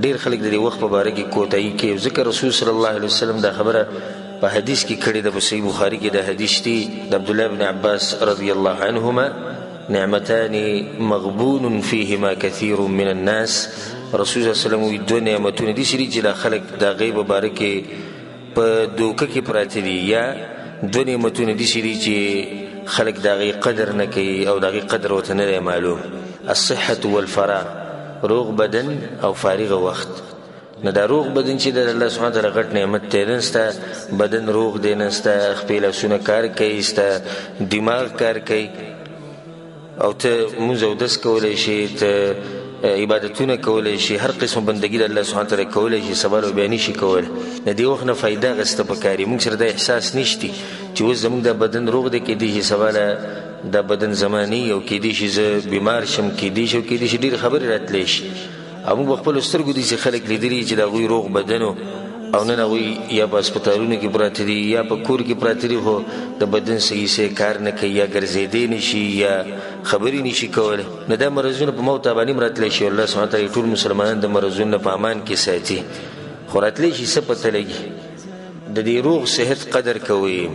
ډیر خلک د دې وخت په باره کې کوتاهي کوي، ځکه رسول صلی الله علیه وسلم دا خبره په حدیث کې کړې ده. په صحیح بخاري کې دا حدیث دی د عبدالله بن عباس رضی الله عنهما، نعمتان مغبون فيهما كثير من الناس. رسول صلی الله علیه وسلم وی دوه نعمتونه دي چې دا خلک د هغې په باره کې په دوکه کې پراته دي، یا دوه نعمتونه دي چې خلک د هغې قدر نه کوي او د هغې قدر ورته نه دی معلوم. الصحة والفراغ، روغ بدن او فارغ وخت. نه دا روغ بدن چې د الله سبحانه وتعالی غټ نعمت دی، نن ستا بدن روغ دی، نن ستا خپې لاسونه کار کوي، ستا دماغ کار کوي او ته مونځ اودس کولی شي، ته عبادتونه کولی شي، هر قسم بندګي د الله سبحانه وتعالی کولی شي، سبا له بیا نشي کولی. د دې وخت نه فایده اخیسته پکار دي. مونږ سره دا احساس نشتی چې اوس زمونږ دا بدن روغ دی، کیدای شي سبا له دا بدن زماني او کیدای شي زه بیمار شم، کیدای شي ډېرې خبرې راتلی شي. او موږ په خپلو سترګو داسې خلک لیدلي چې د هغوی روغ بدن او نن هغوی یا په هسپتالونو کې پراته دي یا په کور کې پراته دي، خو د بدن صحیح کار نه کوي، یا ګرځېدی نشي یا خبرې نشي کولی. نو دا مرضونه په موت باندې هم راتلی شي. الله سبحانه وتعالی ټول مسلمانان د مرضونو په امان کې ساتي، خو راتلی شي څه پته لګي. د دې روغ صحت قدر کوي.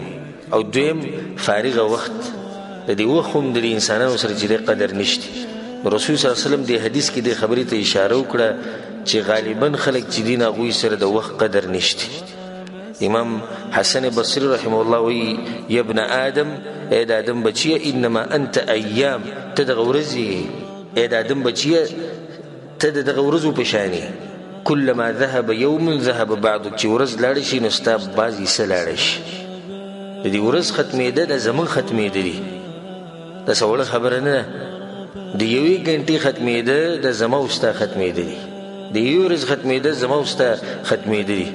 او دویم فارغه وخت، د دې وخت هم د انسانانو سره چې د قدر نشته. رسول صلی الله علیه وسلم د حدیث کې د خبرې ته اشاره وکړه چې غالبا خلک چې دین هغوی سره د وخت قدر نشته. امام حسن بصری رحمه الله وی یا ابن آدم، ای د آدم بچیه، انما انت ایام، ته دغه ورځې، ای د آدم بچیه ته د دغه ورځو په شانې. کلما ذهب یوم ذهب بعضک، چې ورځ لاړه شي نو ستا بعض حصه لاړه شي. د دې ورځ ختمېده د زمون ختمېده دي، دا څه وړه خبره نه ده. د یوې ګنټې ختمېده د زما او ستا ختمېده دي، د یوې ورځ ختمېده زما او ستا ختمېده دي.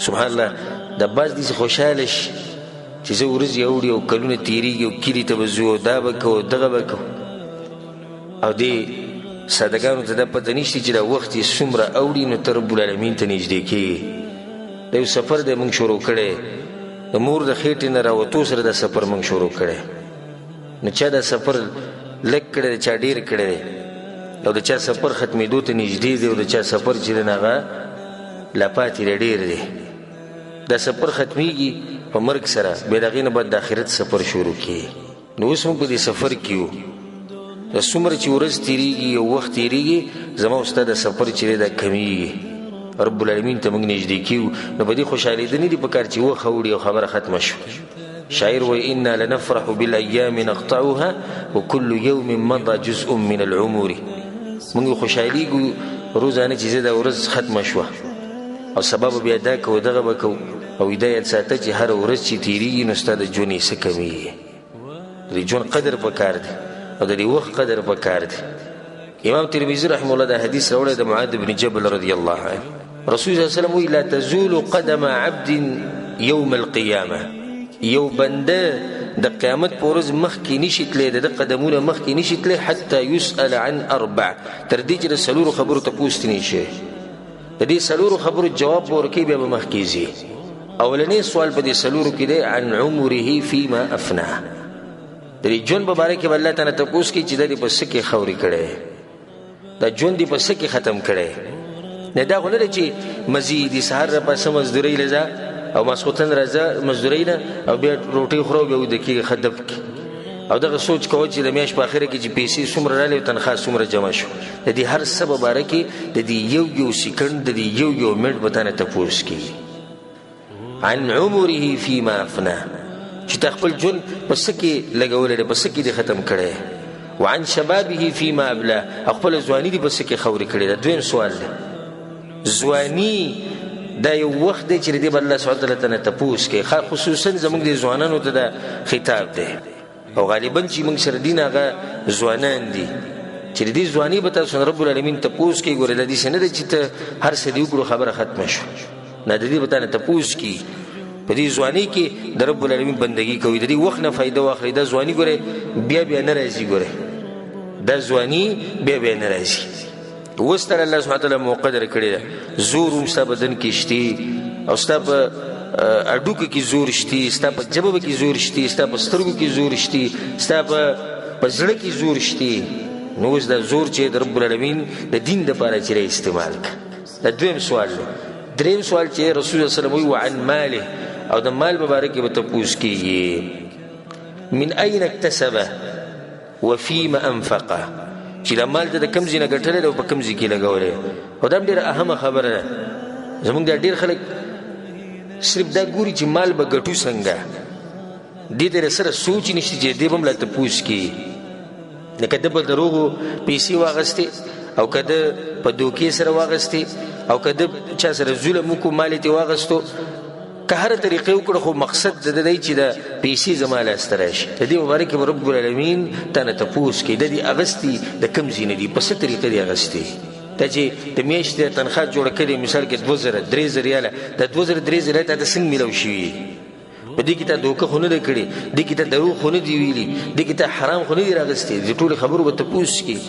سبحان الله. د بعض داسې خوشحاله شي چې زه ورځې اوړي او کلونه تېرېږي او کلي ته به ځو او دا به کوو دغه به کوو، او دې سادهګانو ته دا پته نشته چې دا وخت یې څومره اوړي نو ته رب العالمین ته نږدې کېږي. دا یو سفر دی موږ شروع کړی، د مور د خېټې نه راوتو سره دا سفر موږ شروع کړی. نو چا دا سفر لږ کړی دی، چا ډېر کړی دی، او د چا سفر ختمېدو ته نږدې دی، او د چا سفر چې دی هغه لا پاتې دی، ډېر دی. دا سفر ختمېږي په مرګ سره، بیا د هغې نه بعد د آخرت سفر شروع کېږي. نو اوس موږ په دې سفر کې یو. د څومره چې ورځ تېرېږي او وخت تېرېږي، زما او ستا د سفر چې دی دا کمیږي، رب العالمین ته موږ نږدې کېږو. نو په دې خوشحالېده نه دي پکار چې وخت اوړي او خبره ختمه شوه. شاعر وی انا لنفرح بالایام نقطعها وكل يوم مضى جزء من العمر. موږ خوشحالیږو روزانه چې زه دا ورځ ختمه شوه او سبب بیا دا کوو دغه به کوو، او هدایت ساته چې هره ورځ چې تېرېږي نو ستا د ژوند حصه کمیږي. د دې ژوند قدر پکار دی او د دې وخت قدر پکار دی. امام ترمذي رحمه الله دا حدیث راوړی د معاذ بن جبل رضی الله عنه. رسول صلی الله علیه وسلم وی لا تزول قدم عبد یوم القیامه، یو بنده د قیامت په ورځ مخکې نشي تللی، د قدمونه مخکې نشي تللی حتی یسأل عن اربع، تر دې چې د څلورو خبرو تپوس ترې شي. د دې څلورو خبرو جواب به ورکوي، بیا به مخکې ځي. اولنی سوال په دې څلورو کې دی عن عمره فیما افناه، د دې ژوند په باره کې به الله تعالی تپوس کوي چې دا دې په څه کې خورې کړی، دا ژوند دې په څه کې ختم کړی. نه دا خو نه دی چې مزید د سهار راپاسه مزدورۍ له ځه او ماسخوتن راځه مزدورۍ نه او بیا روټۍ خورو بیا ویده کېږي ښه دب کې، او دغه سوچ کوه چې د میاشت په اخره کې چې پیسې څومره راغلې او تنخوا څومره جمع شو. د دې هر څه په باره کې د دې یو سیکنډ، د دې یو منټ به تا نه تپوس کېږي. عن عمره فیما افناه، چې تا خپل ژوند په څه کې لګولی دی، په څه کې دې ختم کړی. وعن شبابه فیما ابلاه، او خپله ځواني دې په څه کې خورې کړې ده. دویم سوال دی. ځواني دا یو وخت دی چې دې به الله سبحانه وتعالی ته نه تپوس کوي، خصوصا زموږ د ځوانانو ته دا خطاب دی، او غالبا چې موږ سره دین هغه ځوانان دي چې د دې ځواني به تاسو رب العالمین تپوس کوي. ګورې د دې څه نه دی چې ته هر څه دې وکړو خبره ختمه شوه، نه د دې به تا نه تپوس کوي. په دې ځواني کې د رب العالمین بندګي کوي، د دې وخت نه فایده واخلئ. دا ځواني ګورې بیا نه راځي، ګورې دا ځواني بیا نه راځي. اوس تر الله سبحانه وتعالی مقدر کړی ده، زور هم ستا بدن کې شتي، او ستا په اډوکو کې زور شتي، ستا په ژبه کې زور شتي، ستا په سترګو کې زور شتي، ستا په زړه کې زور شتي. نو اوس دا زور چې د رب العالمین د دین دپاره چې استعمال کړه، د دا دویم سوال دی. دریم سوال چې رسول الله صلی الله علیه وسلم وی وعن ماله او د مال مبارک به تپوس کیږي من اين اكتسبه وفيما انفقه چې دا مال د کوم ځای نه ګټلی دی او په کوم ځای کې لګولی او دا ډېره اهمه خبره ده. زموږ دا ډېر خلک صرف دا ګوري چې مال به ګټو څنګه دې ته سره سوچ نشته چې دې به هم لا تپوس کیږي لکه ده په دروغو پیسې واغستې او که ده په دوکې سره واغستې او که ده چا سره ظلم وکړو مال یې ترې واغستو که هره طریقې وکړه خو مقصد د ده دی چې د پیسې زما لاسته راشي د دې مبارک به رب العالمین تا نه تپوس کوي د دې اغستې د کوم ځای نه دي په څه طریقه دې اغستې دا چې د میاشتې تنخواه جوړه کړې مثال کې 2000 3000 ریاله دا 2000 3000 تا ته څنګه میلاو شوي په دې کې تا دوکه خو نه ده کړې دې کې تا دروغ خو نه دي ویلي دې کې تا حرام خو نه دي راغستې د ټولې خبرو به تپوس کوي.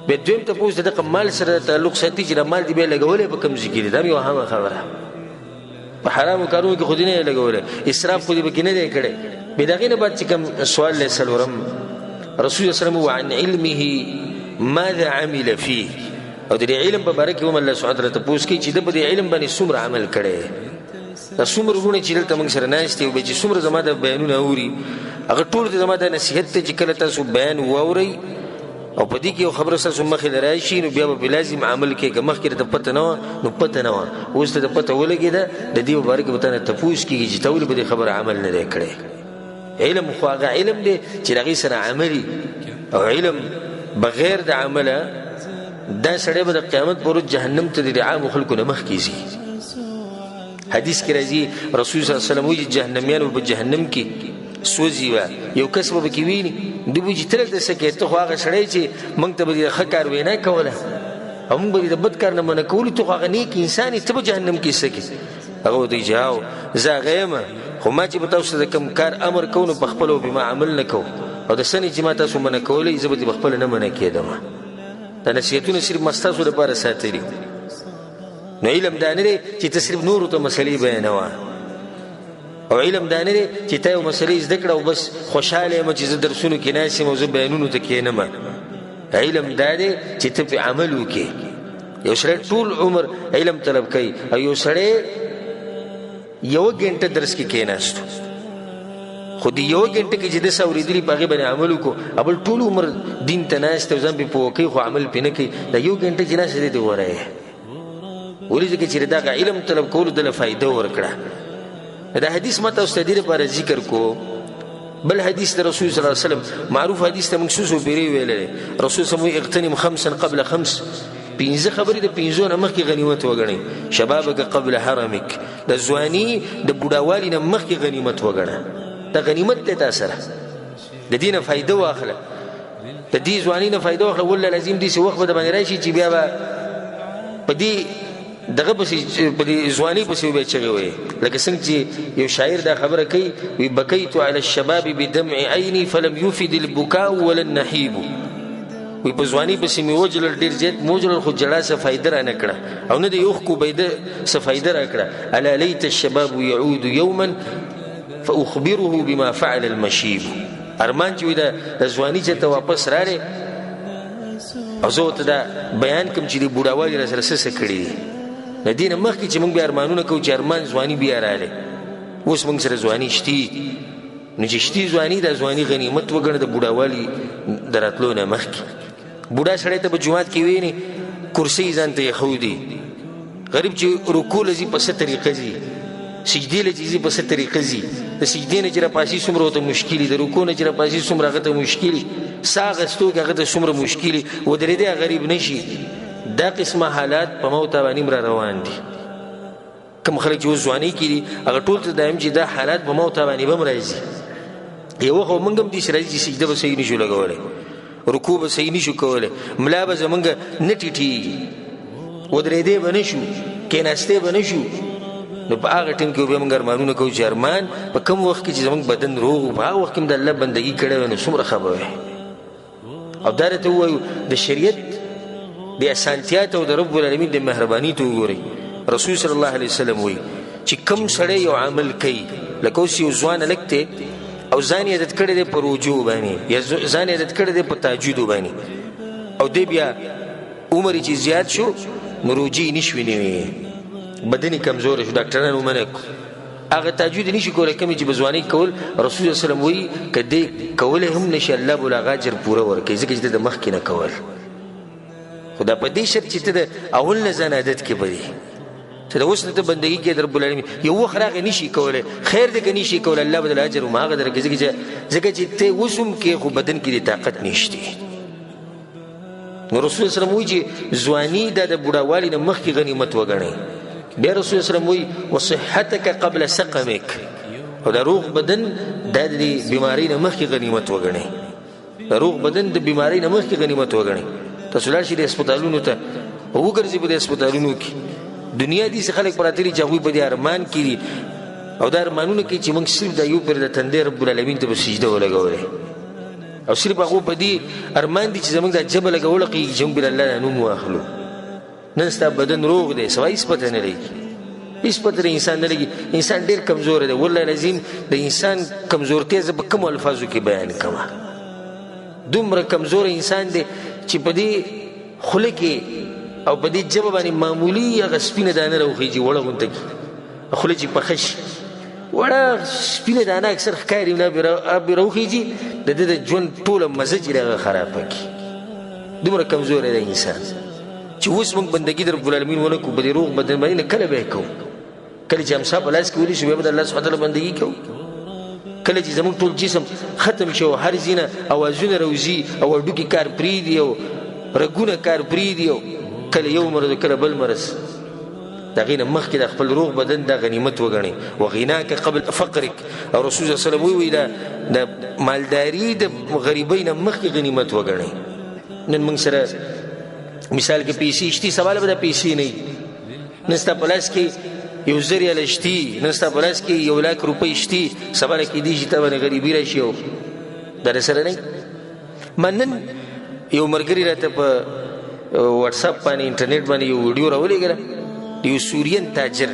بیا دویم تپوس د دغه مال سره تعلق ساتي چې دا مال دې بیا لګولی په کوم ځای کې دي دا یو اهمه خبره په حرامو کارونو کې خو دې نه یې لګولی اسراف خو دې پکې نه دی کړی. بیا د هغې نه بعد چې کوم سوال دی څلورم رسول الله وسلم وعن علمه ماذا عمل فيه او د دې علم په باره کې هم الله سبحانه وتعالی تپوس کوي چې ده په دې علم باندې څومره عمل کړی دا څومره وروڼه چې دلته موږ سره ناست دي او بیا چې څومره زما د بیانونه اوري هغه ټول د زما د نصیحت دی چې کله تاسو بیان واورئ او په دې کې یو خبره ستاسو مخې ته راشي نو بیا به لازم عمل کوې که مخکې درته پته نه وه نو پته نه وه اوس ته د پته ولګېده د دې مبارک به تا نه تپوس کېږي چې تا ولې په دې خبره عمل نه دی کړی. علم خو هغه علم دی چې د هغې سره عملي او علم بغیر د عمله دا سړی به د قیامت پر ورځ جهنم ته د عامو خلکو نه مخکې ځي. حدیث کې راځي رسول صلی الله علیه وسلم وایي جهنمیان به په جهنم کې سوځي وه یو کس به پکې ویني دوی به چې تلک د څه کوې ته خو هغه سړی چې موږ ته به د ښه کار وینا کوله او موږ به د بد کار نه منع کولو ته خو هغه نیک انسان یې ته به جهنم کې څه کوې هغه ورته وایي چې هاو زه هغه یم خو ما چې به تاسو ته د کوم کار امر کوو نو په خپله به ما عمل نه کوو او د څه نه چې ما تاسو منع کولی زه به دې په خپله نه منع کېدم. دا نصیحتونه صرف ما ستاسو لپاره ساتلي نو علم دا نه دی چې ته صرف نورو ته مسلې بیانوه او علم دا نه دی چې تا یو مسلې زده کړه او بس خوشحاله یم چې زه درسونو کې ناست یم او زه بیانونو ته کښېنم. علم دا دی چې ته پې عمل وکړې. یو سړی ټول عمر علم طلب کوي او یو سړی یوه ګنټه درس کې کښېناستو خو د یوه ګنټه کې چې ده څه اورېدلي په هغې باندې عمل وکړو بل ټول عمر دین ته ناست او ځان پې پوه کوي خو عمل پې نه کوي دا یو ګنټه چې ناست دی غوره یې ولې ځکه چې د دغه علم طلب کولو دله فایده ورکړه. دا حدیث ما تاسو ته دې لپاره ذکر کو. بل حدیث د رسول صلی الله علیه وسلم معروف حدیث ته موږ څو پیرې ویلی رسول صلی الله علیه وسلم اغتنم خمسا قبل خمس پنځه خبرې د پنځو نه مخکې غنیمت وګڼئ شبابک قبل حرمک د ځواني د بوډاوالي نه مخکې غنیمت وګڼه دا غنیمت دی تا سره د دې نه فایده واخله د دې ځواني نه فایده واخله والله لازم داسې وخت به د باندې راشي چې بیا به په دې دغه پسې په دې ځواني پسې بیا چغې وایي لکه څنګه چې یو شاعر دا خبره کوي وی بکیت علی الشباب بدمع عیني فلم یفد البکاء ولا النحیب وی په ځواني پسې مې وجلل ډېر زیات مې وجلل خو جړا څه فایده را نه کړه او نه د اوښکو بیده څه فایده را کړه الا لیت الشباب یعود یوما فاخبره بما فعل المشیب ارمان چې وی د ځواني چې ته واپس راړې او زه ورته دا بیان کوم چې د بوډاوالي را سره څه کړي دي د دې نه مخکې چې موږ بیا ارمانونه کوو چې ارمان ځواني بیا راغلی اوس موږ سره ځواني شتي نو چې شتي ځواني دا ځواني غنیمت وګڼه د بوډاوالي د راتلو نه مخکې. بوډا سړی ته به جومات کې ویني کرسۍ ځان ته ایښودي غریب چې رکوع له ځي په څه طریقه ځي سجدې له چې ځي په څه طریقه ځي د سجدې نه چې راپاسي څومره ورته مشکل د رکوع نه چې راپاسي څومره هغه ته مشکل ساه اخیستو کې هغه ته څومره مشکل ودرېدی غریب نه شي. دا قسمه حالات په موته باندې را روان دي. کوم خلک چې اوس ځواني کې دي هغه ټول ته دایم چې دا حالات په موته باندې به هم راځي. یو خو موږ هم داسې راځي چې سجده به صحیح نشو لګولی رکوع به صحیح نشو کولی ملا به زمونږ نه ټیټېږي ودرېدی به نه شو کېناستی به نه شو نو په هغه ټیم کې بیا موږ ارمانونه کوو چې ارمان په کوم وخت کې چې زموږ بدن روغ و په هغه وخت کې هم د الله بندګي کړې وی نو څومره ښه به وی. او دا راته ووایو د شریعت د اسانتیا ته او د رب العالمین د مهرباني ته وګورئ. رسول صلی الله علیه وسلم وی چې کوم سړی یو عمل کوي لکه اوس یو ځوان هلک دی او ځان یې عادت کړی دی په روجو باندې یا ځان یې عادت کړی دی په تهجدو باندې او دی بیا عمر چې زیات شو نو روجي نشوي نیوي بدن کمزور شو ډاکټرانو منع هغه تهجد نشي کولی کومې چې بزواني کول رسول الله صلی الله علیه وسلم وایي که دې کولی هم نشي الله به له هغه اجر پوره ورکوي ځکه چې د مخکې نه کول خو دا په دې شرط چې ته د اول نه ځان عادت کې به چې د اوس نه ته بندګي کې د رب العالمین یو وخت راغی نشي کولی خیر دی که نشي کولی الله به دله اجر هماغه درکوي ځکه چې ته اوس هم کې خو بدن کې د طاقت نشتی نو رسول الله صلی الله علیه وسلم وایي چې ځواني دا د بوډاوالي نه مخکې غنیمت وګڼئ بیا رسول الله صلی الله علیه وسلم وایي وصحتک قبل سقمک او د روغ بدن دا د بیمارۍ نه مخکې غنیمت وګڼئ د روغ بدن د بیمارۍ نه مخکې غنیمت وګڼئ تاسو لاړ شئ د هسپتالونو ته وګرځئ په دې هسپتالونو کې دنیا دي چې خلک پراته دي چې هغوی په دې ارمان کې دي او دا ارمانونه کوي چې موږ صرف دا یو پرې د تندې رب العالمین ته به سجده ولګولی او صرف هغو په دې ارمان دي چې زموږ دا جبه لګوله کېږي چې موږ به د الله دا نوم واخلو نن ستا بدن روغ دی سوا هېڅ پته نه لګي هېڅ پته د انسان نه لګي انسان ډېر کمزوری دی والله العظیم د انسان کمزورتیا زه په کومو الفاظو کې بیان کومه دومره کمزوری انسان دی چې په دې خوله کې او په دې ژبه باندې معمولي هغه سپینه دانه راوخیږي وړه غونته کې خوله چې پخه شي وړه سپینه دانه اکثر ښکاري بیا راوخیږي د ده د ژوند ټوله مزه چې هغه خرابه کړي دومره کمزوری دی انسان چې اوس موږ بندګي د رب العالمین ونه کړو په دې روغ بدن باندې نه کله به یې کوو کله چې امسا په لاس کې ونیسو بیا به د الله سبحانه وتعالی بندګي کوو کله چې زموږ ټول جسم ختم شي او هر ځینه اوازونه راوځي او هډوکي کار پرېږدي او رګونه کار پرېږدي او کله یو مرض کله بل مرض د هغې نه مخکې د خپل روغ بدن دا غنیمت وګڼئ وغناک قبل فقرک او رسول الله صلی الله علیه وسلم وایي د مالداري د غریبۍ نه مخکې غنیمت وګڼئ نن موږ سره مثال کې پیسې شتي سبا له به دا پیسې نه وي نن ستا په لاس کې یو زر ریاله شتي نن ستا په لاس کې 1 لاک روپۍ شتي سبا له کېدای شي تا باندې غریبي راشي او دا درسره نه ما نن یو ملګري راته په واتساپ باندې انټرنیټ باندې یو ویډیو راولېږله د یو سورین تاجر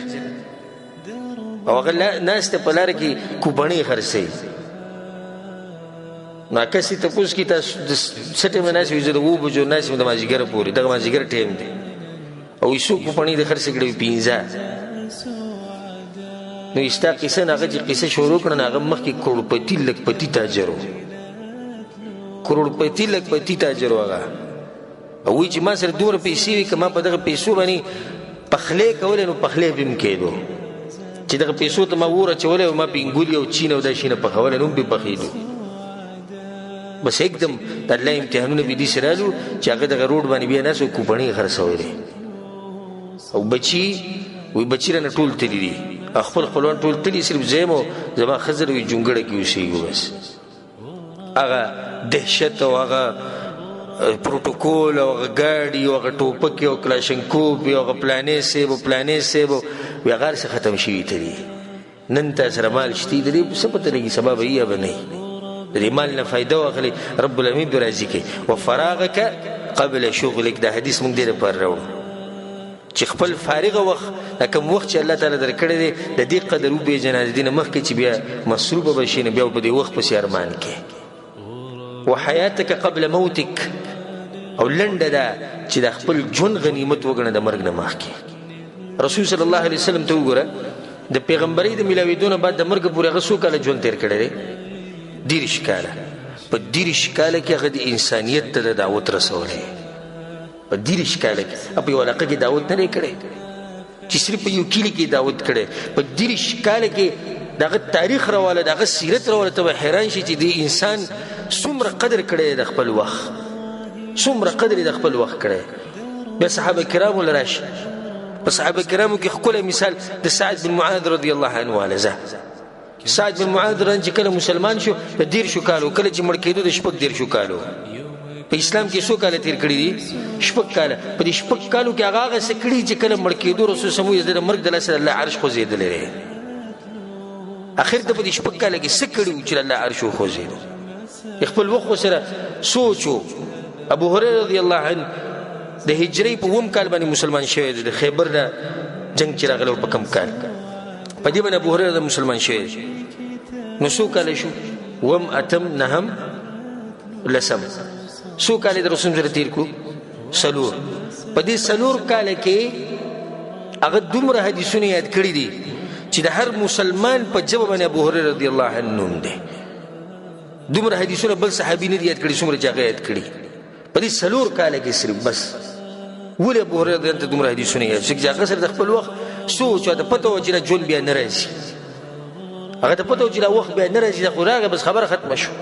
او هغه ناسته په لاره کې کوپنۍ خرڅوي نو کس یې تپوس کړي تاسو د څه ټایمه ناست وي زه د 7 بجو ناست یم د مازدیګره پورې دغه مازدیګر ټایم دی او یې څو کوپنۍ د خرڅې کړې وي 15 نو یې ستا قصه نه هغه چې قصه شروع کړه نو هغه مخکې کروڑپتی لکپتی تاجر و کروڑپتی لکپتی تاجر و هغه او وایي چې ما سره دومره پیسې وي که ما په دغه پیسو باندې پخلی کولی نو پخلی به م کېدو چې دغه پیسو ته ما اور اچولی او ما پینګولي او چین او دا شي نه پخولی نو هم پې پخېدو بس एकदम د الله امتحانونه به دې سره رالو چې هغه دغه روډ باندې بیا ناست او کوپنۍ خرڅولی او بچي وایي بچي رانه ټول تلي دي خپل خپلوان ټول تلي صرف زه یم او زما ښځه وایي جونګړه کې اوسېږو بس هغه دهشت او هغه پروتوکول او هغه ګاډي او هغه ټوپکې او کلاشنکوف او هغه پلانې صیب او پلانې صیب وایي هغه هر څه ختم شوي تلي نن تا سره مال شتي د دې څه پته لګي سبا به یې یا به نه د دې مال نه فایده واخلي رب العالمین به راضي کوي وفراغک قبل شغلک دا حدیث موږ دې لپاره راوړو چې خپل فارغه وخت دا کوم وخت چې الله تعالی درکړی دی د دې قدر وپېژنه د دې نه مخکې چې بیا مصروفه به شي نه بیا په دې وخت پسې ارمان کې وحیاتک قبل موتک او لنډه ده چې د خپل ژوند غنیمت وګڼه د مرګ نه مخکې رسول صلی الله علیه وسلم ته وګوره د پیغمبرۍ د میلاوېدو نه بعد د مرګ پورې هغه څو کاله ژوند تېر کړی دی 30 کاله په 30 کاله کې هغه د انسانیت ته د دعوت رسولی په 30 کاله کې په یو علاقه کې دعوت نه دی کړی چې صرف په یو کلي کې دعوت کړی په 30 کاله کې دغه تاریخ راواله دغه سیرت راواله ته به حیران شي چې د انسان څومره قدر کړی د خپل وخت څومره قدر د خپل وخت کړی بیا صحابه کرامو له راشي په صحابه کرامو کې ښکلی مثال د سعد بن معاذ رضی الله عنه والزه سعد بن معاذ چې کله مسلمان شو د 10 کالو کله چې مړ کېدو د 10 کالو په اسلام کې څو کاله تیر کړي دي 10 کاله په دې 10 کالو کې هغه څه کړي چې کله مړ کېدو رسول سمو یې د مرګ د لاسه الله عرش خوځېدلی دی اخر ته په دې 10 کاله کې څه کړي چې الله عرش وخوځېدو خپل وخت سره سوچو ابو هريره رضی الله عنه د هجرۍ په 9 کال باندې مسلمان شوی دی د خیبر نه جنگ چې راغلی په کم کال په دې باندې ابو هريره مسلمان شوی نو څو کاله شو 9 8 9 10 څو کاله د رسول سره تیر کړو سلور په دې سلور کاله کې هغه دومره حدیثونه یاد کړي دي چې د هر مسلمان په ژبه باندې ابو هريره رضی الله عنه نوم دی دومره حدیثونه بل صحابي نه یاد کړي څومره چې هغه یاد کړي په دې سلور کاله کې صرف بس ولې ابو هريره رضی الله عنه دومره حدیثونه یاد چې هغه سره د خپل وخت سوچ او د پته و چې ژوند بیا نه راځي هغه ته پته و چې وخت بیا نه راځي خو راغی بس خبره ختمه شو